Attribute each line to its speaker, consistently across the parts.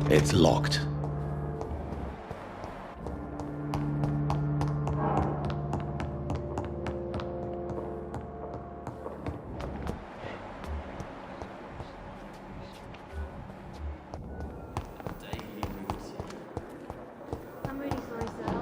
Speaker 1: It's locked.
Speaker 2: I'm really sorry, sir.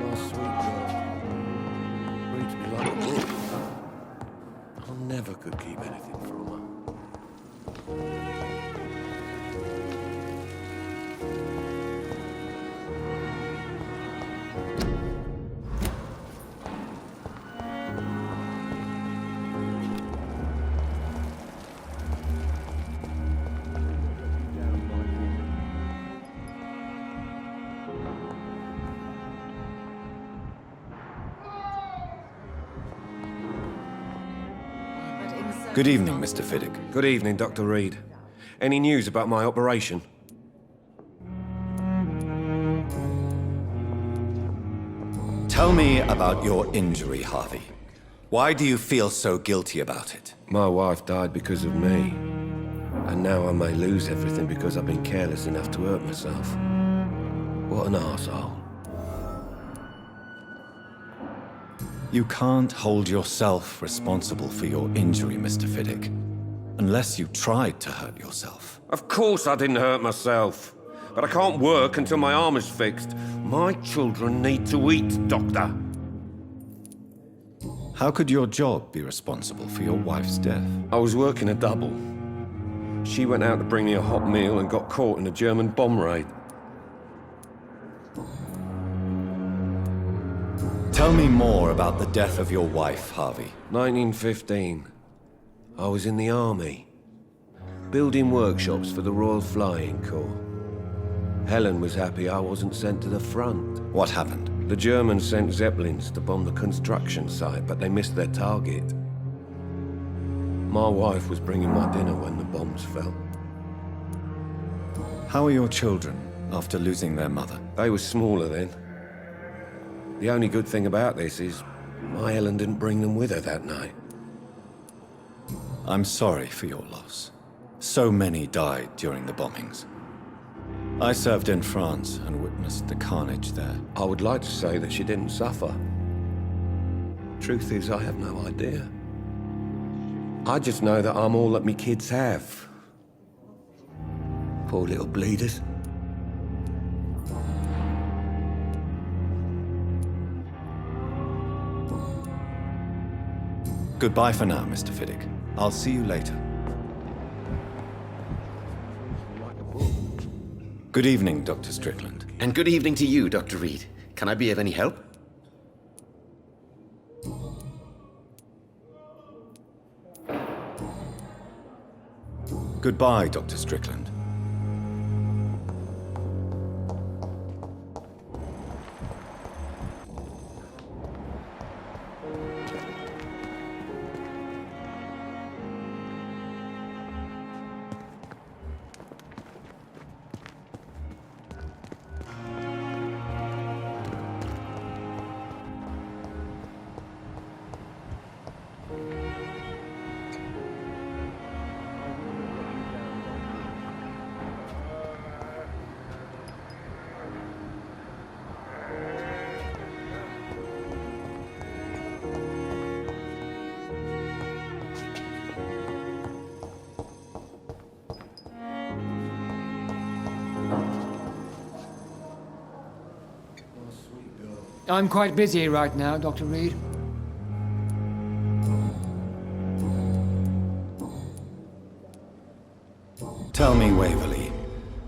Speaker 3: My sweet girl. Reads me like a book. I never could keep anything from her.
Speaker 1: Good evening, Mr. Fiddick.
Speaker 3: Good evening, Dr. Reed. Any news about my operation?
Speaker 1: Tell me about your injury, Harvey. Why do you feel so guilty about it?
Speaker 3: My wife died because of me. And now I may lose everything because I've been careless enough to hurt myself. What an arsehole.
Speaker 1: You can't hold yourself responsible for your injury, Mr. Fiddick, unless you tried to hurt yourself.
Speaker 3: Of course I didn't hurt myself. But I can't work until my arm is fixed. My children need to eat, Doctor.
Speaker 1: How could your job be responsible for your wife's death?
Speaker 3: I was working a double. She went out to bring me a hot meal and got caught in a German bomb raid.
Speaker 1: Tell me more about the death of your wife, Harvey.
Speaker 3: 1915. I was in the army, building workshops for the Royal Flying Corps. Helen was happy I wasn't sent to the front.
Speaker 1: What happened?
Speaker 3: The Germans sent Zeppelins to bomb the construction site, but they missed their target. My wife was bringing my dinner when the bombs fell.
Speaker 1: How are your children after losing their mother?
Speaker 3: They were smaller then. The only good thing about this is my Helen didn't bring them with her that night.
Speaker 1: I'm sorry for your loss. So many died during the bombings. I served in France and witnessed the carnage there.
Speaker 3: I would like to say that she didn't suffer. Truth is, I have no idea. I just know that I'm all that me kids have. Poor little bleeders.
Speaker 1: Goodbye for now, Mr. Fiddick. I'll see you later. Good evening, Dr. Strickland.
Speaker 4: And good evening to you, Dr. Reed. Can I be of any help?
Speaker 1: Goodbye, Dr. Strickland.
Speaker 5: I'm quite busy right now, Dr. Reed.
Speaker 1: Tell me, Waverly,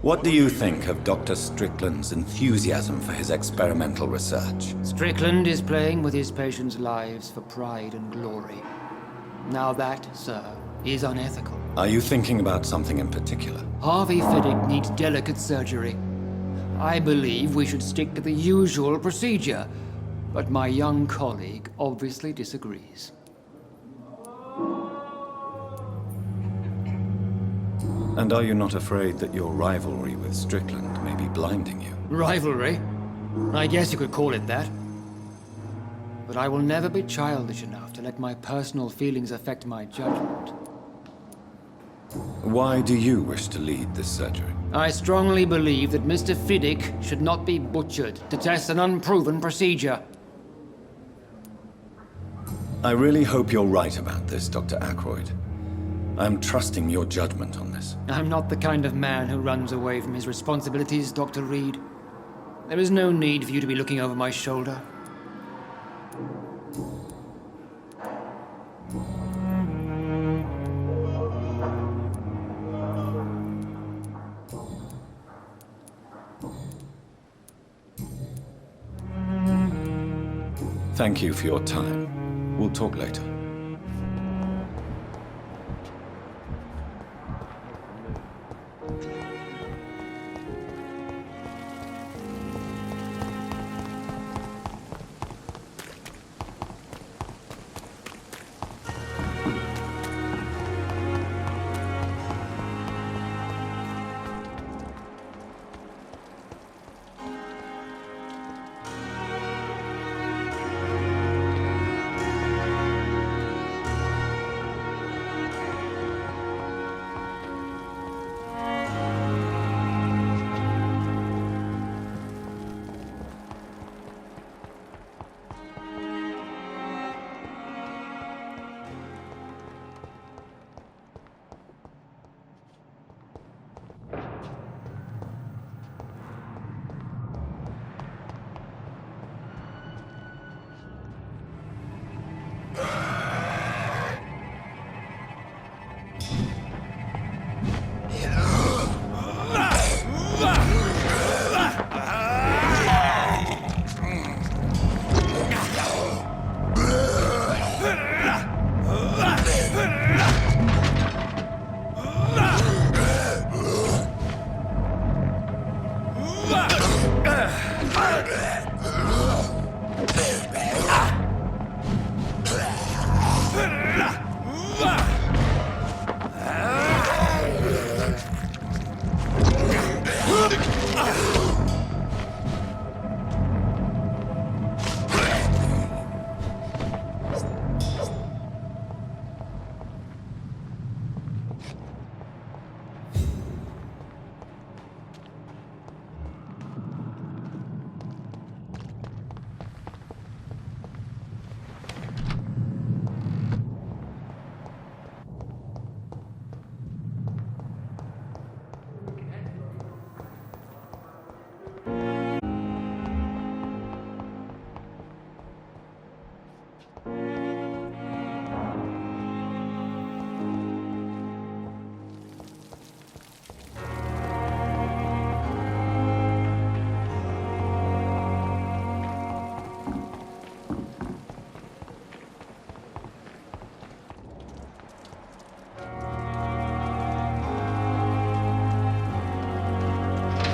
Speaker 1: what do you think of Dr. Strickland's enthusiasm for his experimental research?
Speaker 5: Strickland is playing with his patients' lives for pride and glory. Now that, sir, is unethical.
Speaker 1: Are you thinking about something in particular?
Speaker 5: Harvey Fiddick needs delicate surgery. I believe we should stick to the usual procedure, but my young colleague obviously disagrees.
Speaker 1: And are you not afraid that your rivalry with Strickland may be blinding you?
Speaker 5: Rivalry? I guess you could call it that. but I will never be childish enough to let my personal feelings affect my judgment.
Speaker 1: Why do you wish to lead this surgery?
Speaker 5: I strongly believe that Mr. Fiddick should not be butchered to test an unproven procedure.
Speaker 1: I really hope you're right about this, Dr. Ackroyd. I'm trusting your judgment on this.
Speaker 5: I'm not the kind of man who runs away from his responsibilities, Dr. Reed. There is no need for you to be looking over my shoulder.
Speaker 1: Thank you for your time. We'll talk later.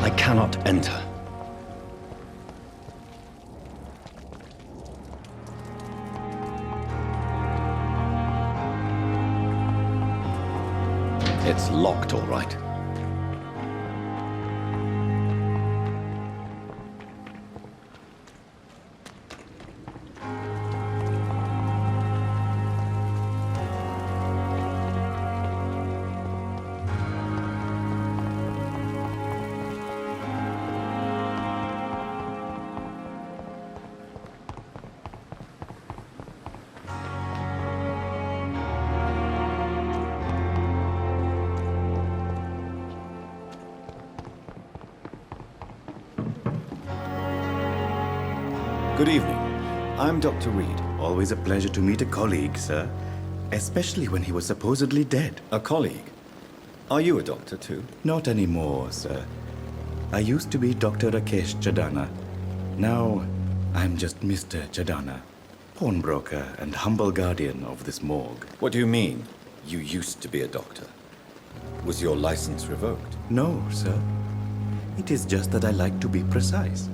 Speaker 1: I cannot enter. It's locked, all right. Good evening. I'm Dr. Reed.
Speaker 6: Always a pleasure to meet a colleague, sir. Especially when he was supposedly dead.
Speaker 1: A colleague. Are you a doctor too?
Speaker 6: Not anymore, sir. I used to be Dr. Rakesh Chadana. Now, I'm just Mr. Chadana, pawnbroker and humble guardian of this morgue.
Speaker 1: What do you mean, you used to be a doctor? Was your license revoked?
Speaker 6: No, sir. It is just that I like to be precise.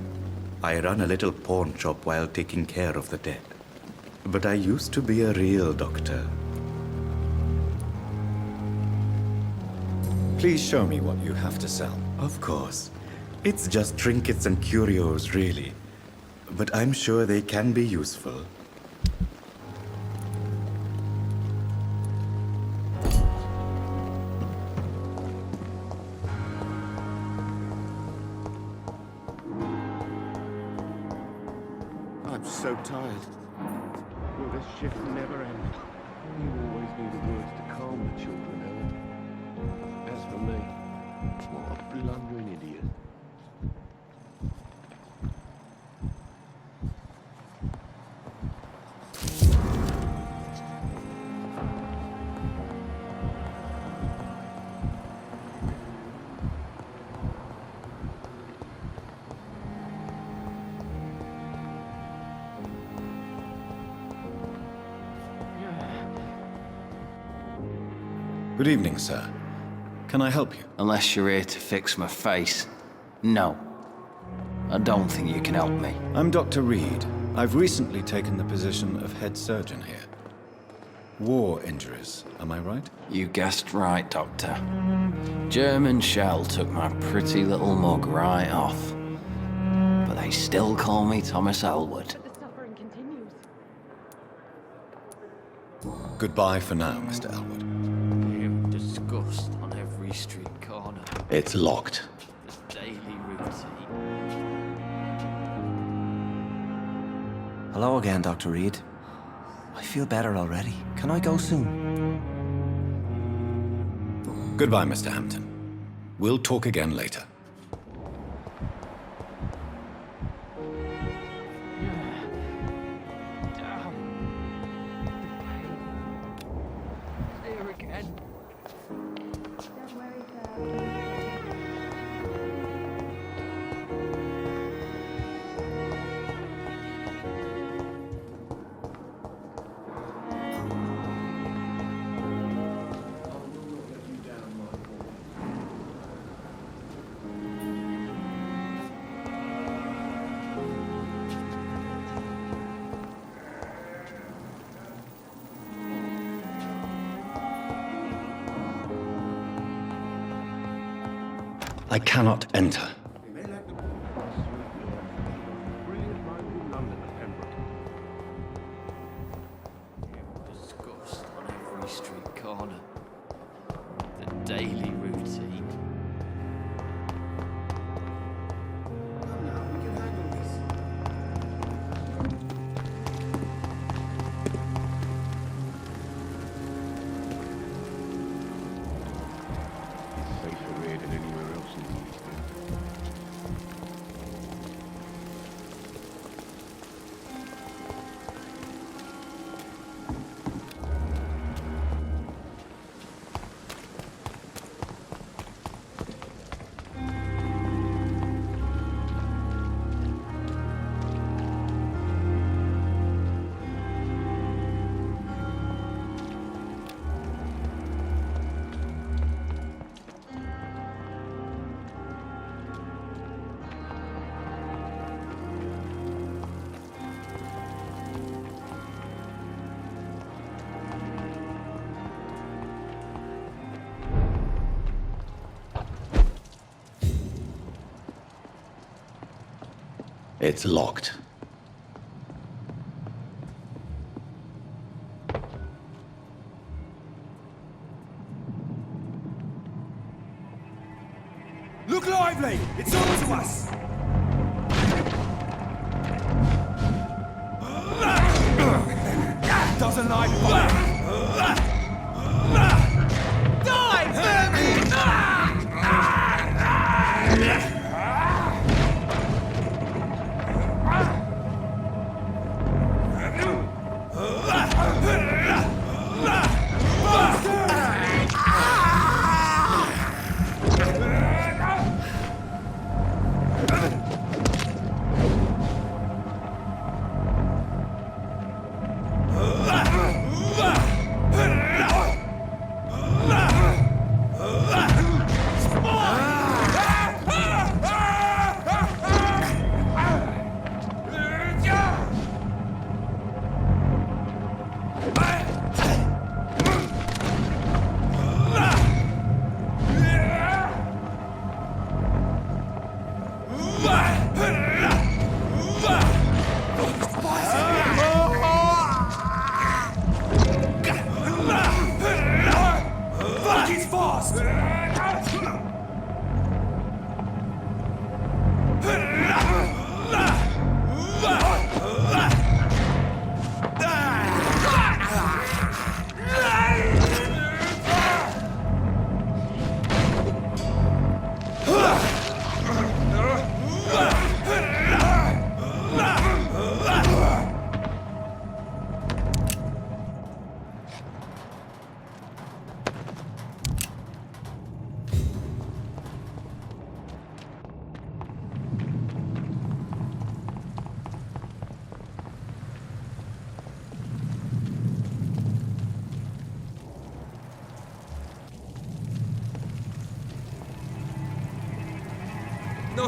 Speaker 6: I run a little pawn shop while taking care of the dead. But I used to be a real doctor.
Speaker 1: Please show me what you have to sell.
Speaker 6: Of course. It's just trinkets and curios, really. But I'm sure they can be useful.
Speaker 3: I'm so tired. Will this shift never end? You always knew the words to calm the children, Ellen. As for me, what a blundering idiot.
Speaker 1: Good evening, sir. Can I help you?
Speaker 7: Unless you're here to fix my face. No. I don't think you can help me.
Speaker 1: I'm Dr. Reed. I've recently taken the position of head surgeon here. War injuries, am I right?
Speaker 7: You guessed right, Doctor. German shell took my pretty little mug right off. But they still call me Thomas Elwood.
Speaker 2: But the suffering continues.
Speaker 1: Goodbye for now, Mr. Elwood.
Speaker 7: Disgust on every street corner.
Speaker 6: It's locked.
Speaker 7: The daily routine.
Speaker 8: Hello again, Dr. Reed. I feel better already. Can I go soon?
Speaker 1: Goodbye, Mr. Hampton. We'll talk again later.
Speaker 5: Here again.
Speaker 2: Don't worry, sir.
Speaker 1: I cannot enter.
Speaker 3: Brilliant mind in London at Pembroke.
Speaker 7: Disgust on every street corner. The daily routine.
Speaker 3: It's safer here than anywhere else in the East End.
Speaker 6: It's locked.
Speaker 9: Look lively! It's on to us! Doesn't like fire! Die, vermin!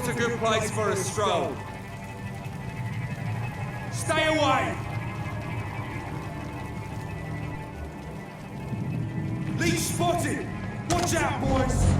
Speaker 9: not a good place for a stroll. Stay away! Leech spotted! Watch out, boys!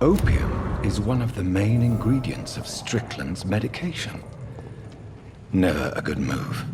Speaker 1: Opium is one of the main ingredients of Strickland's medication. Never a good move.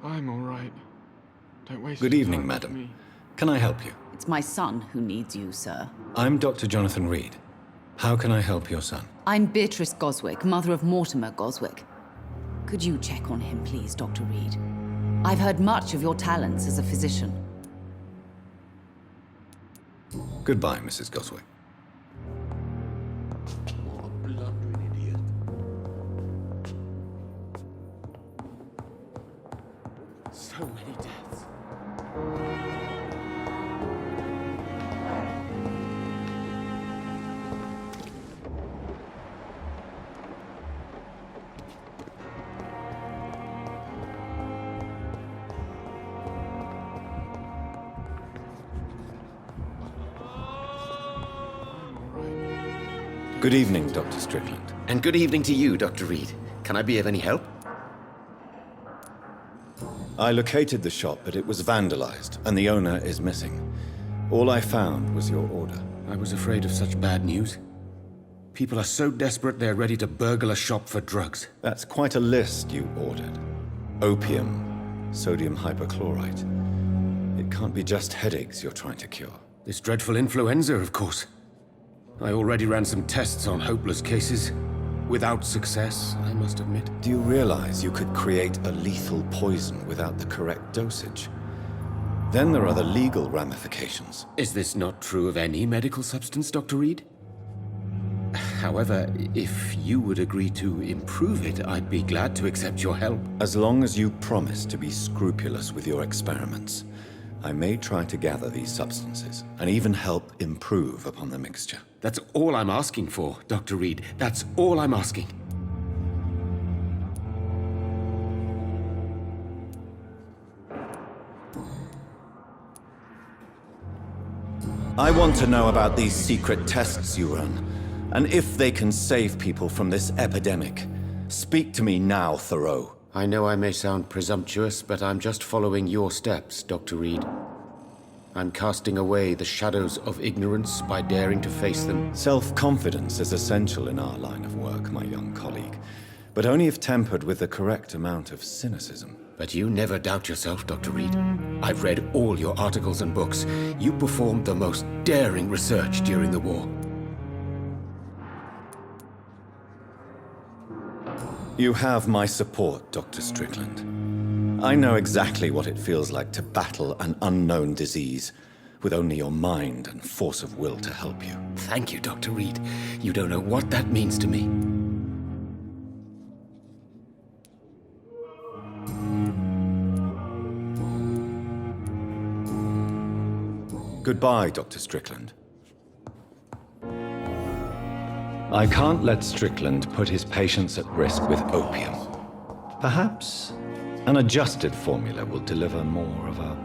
Speaker 10: I'm all right. Don't waste
Speaker 1: Good
Speaker 10: your
Speaker 1: evening,
Speaker 10: time with
Speaker 1: madam.
Speaker 10: me.
Speaker 1: Can I help you?
Speaker 11: It's my son who needs you, sir.
Speaker 1: I'm Dr. Jonathan Reed. How can I help your son?
Speaker 11: I'm Beatrice Goswick, mother of Mortimer Goswick. Could you check on him, please, Dr. Reed? I've heard much of your talents as a physician.
Speaker 1: Goodbye, Mrs. Goswick.
Speaker 3: What a blundering idiot.
Speaker 9: So many deaths.
Speaker 1: Good evening, Dr. Strickland.
Speaker 4: And good evening to you, Dr. Reed. Can I be of any help?
Speaker 1: I located the shop, but it was vandalized, and the owner is missing. All I found was your order.
Speaker 9: I was afraid of such bad news. People are so desperate they're ready to burgle a shop for drugs.
Speaker 1: That's quite a list you ordered. Opium, sodium hypochlorite. It can't be just headaches you're trying to cure.
Speaker 9: This dreadful influenza, of course. I already ran some tests on hopeless cases. Without success, I must admit.
Speaker 1: Do you realize you could create a lethal poison without the correct dosage? Then there are the legal ramifications.
Speaker 9: Is this not true of any medical substance, Dr. Reed? However, if you would agree to improve it, I'd be glad to accept your help.
Speaker 1: As long as you promise to be scrupulous with your experiments, I may try to gather these substances, and even help improve upon the mixture.
Speaker 9: That's all I'm asking for, Dr. Reed. That's all I'm asking.
Speaker 1: I want to know about these secret tests you run, and if they can save people from this epidemic. Speak to me now, Thoreau.
Speaker 4: I know I may sound presumptuous, but I'm just following your steps, Dr. Reed. I'm casting away the shadows of ignorance by daring to face them.
Speaker 1: Self-confidence is essential in our line of work, my young colleague, but only if tempered with the correct amount of cynicism.
Speaker 4: But you never doubt yourself, Dr. Reed. I've read all your articles and books. You performed the most daring research during the war.
Speaker 1: You have my support, Dr. Strickland. I know exactly what it feels like to battle an unknown disease with only your mind and force of will to help you.
Speaker 4: Thank you, Dr. Reed. You don't know what that means to me.
Speaker 1: Goodbye, Dr. Strickland. I can't let Strickland put his patients at risk with opium. Perhaps an adjusted formula will deliver more of our